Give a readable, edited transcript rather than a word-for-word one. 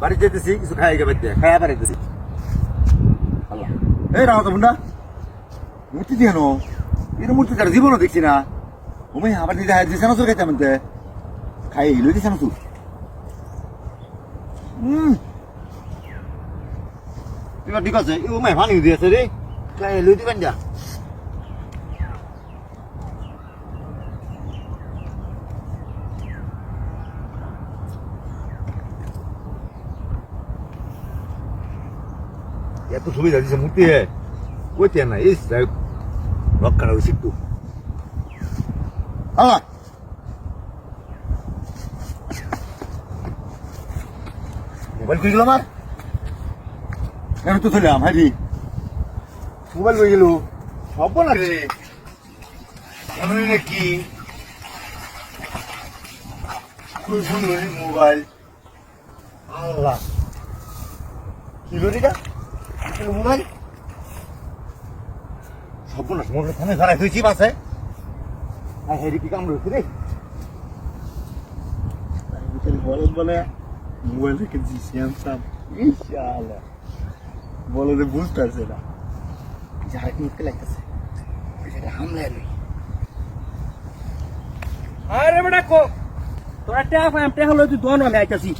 বাড়ি যেতেছি কিছু খাই গেবে খাইয়া বাড়িতেছি আল্লাহ এই রাও তো মুন্ডা মূর্তি দিয়ে নো এর মূর্তি তার জীবনও দেখছি না তুমি আবার দিদা হাই দিছে না তোর খাইতে মধ্যে খাই লই দিছে না তুই এবার ঠিক আছে ও মাই ভানি দিয়েছে রে খাই লই দিবেন যা এত সুবিধা দিছে মূর্তি কইতে না এই রক্ষা রয়েছে একটু আল্লাহ মোবাইল কই গেল আমার আমি তো চলাম হাজি মোবাইল কই গেল সব না রে কি খুব সুন্দর মোবাইল আল্লাহ কি লরিটা মোবাইল সর্বনাশ মোবাইল ফোনে ধরা হয়েছি বাসে আর হেরি কি কাম রয়েছে রে বলদ বলে মোবাইল রেখে দিয়েছি আনসাম ইনশাআল্লাহ বলদে বুঝতে পারছে না যারা কি উঠতে লাগতেছে সেটা হামলা এলো আরে বেটা কো তোরা টেয়া ফাম টেয়া হলো তুই দোনো আমি আইতাছি